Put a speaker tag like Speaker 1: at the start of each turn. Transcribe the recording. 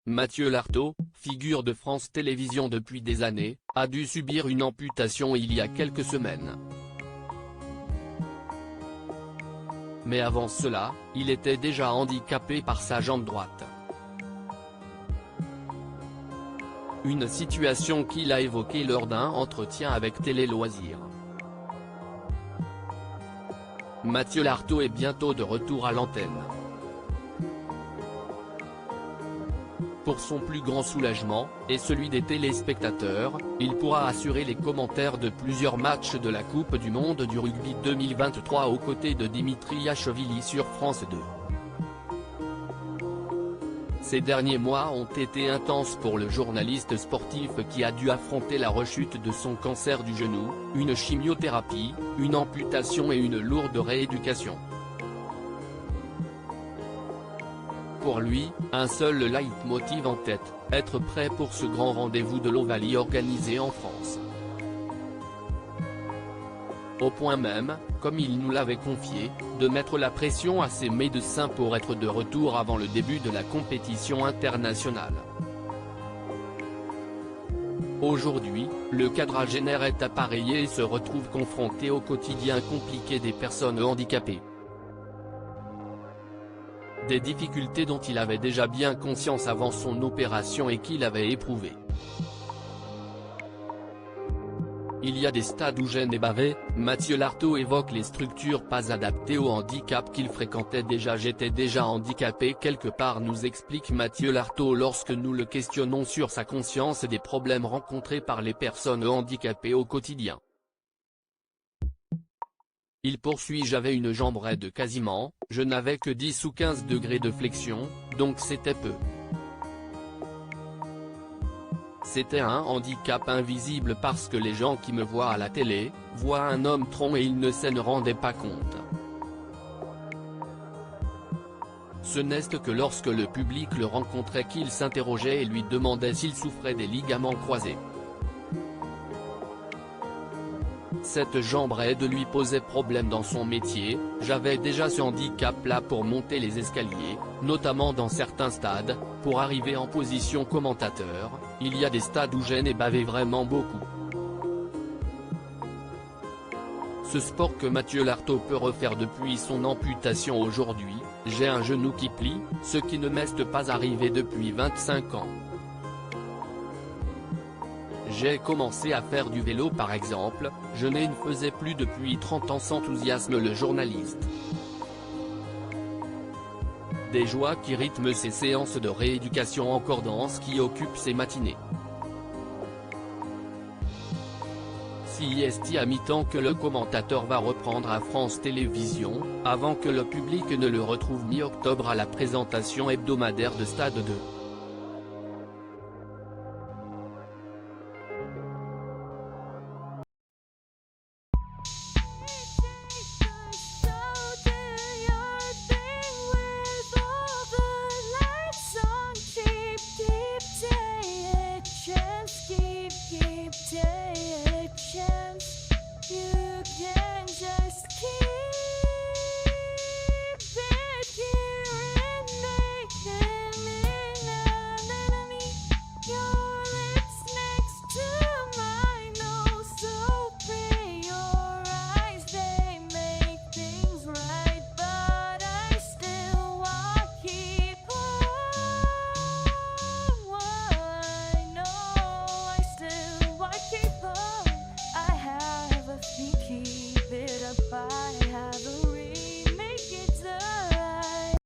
Speaker 1: Mathieu Lartaud, figure de France Télévisions depuis des années, a dû subir une amputation il y a quelques semaines. Mais avant cela, il était déjà handicapé par sa jambe droite. Une situation qu'il a évoquée lors d'un entretien avec Télé Loisirs. Mathieu Lartaud est bientôt de retour à l'antenne. Pour son plus grand soulagement, et celui des téléspectateurs, il pourra assurer les commentaires de plusieurs matchs de la Coupe du Monde du rugby 2023 aux côtés de Dimitri Yachvili sur France 2. Ces derniers mois ont été intenses pour le journaliste sportif qui a dû affronter la rechute de son cancer du genou, une chimiothérapie, une amputation et une lourde rééducation. Pour lui, un seul leitmotiv en tête, être prêt pour ce grand rendez-vous de l'Ovalie organisé en France. Au point même, comme il nous l'avait confié, de mettre la pression à ses médecins pour être de retour avant le début de la compétition internationale. Aujourd'hui, le quadragénaire est appareillé et se retrouve confronté au quotidien compliqué des personnes handicapées. Des difficultés dont il avait déjà bien conscience avant son opération et qu'il avait éprouvées. Il y a des stades où gêne et bavé, Mathieu Lartaud évoque les structures pas adaptées au handicap qu'il fréquentait déjà. J'étais déjà handicapé quelque part, nous explique Mathieu Lartaud lorsque nous le questionnons sur sa conscience des problèmes rencontrés par les personnes handicapées au quotidien. Il poursuit: j'avais une jambe raide quasiment, je n'avais que 10 ou 15 degrés de flexion, donc c'était peu. C'était un handicap invisible parce que les gens qui me voient à la télé, voient un homme tronc et ils ne s'en rendaient pas compte. Ce n'est que lorsque le public le rencontrait qu'il s'interrogeait et lui demandait s'il souffrait des ligaments croisés. Cette jambe raide lui posait problème dans son métier. J'avais déjà ce handicap-là pour monter les escaliers, notamment dans certains stades, pour arriver en position commentateur. Il y a des stades où gêne et bavé vraiment beaucoup. Ce sport que Mathieu Lartaud peut refaire depuis son amputation aujourd'hui, j'ai un genou qui plie, ce qui ne m'est pas arrivé depuis 25 ans. J'ai commencé à faire du vélo par exemple, je ne faisais plus depuis 30 ans, s'enthousiasme le journaliste. Des joies qui rythment ses séances de rééducation encore denses qui occupent ses matinées. Si est à mi-temps que le commentateur va reprendre à France Télévisions, avant que le public ne le retrouve mi-octobre à la présentation hebdomadaire de Stade 2.
Speaker 2: Keep take a chance, you can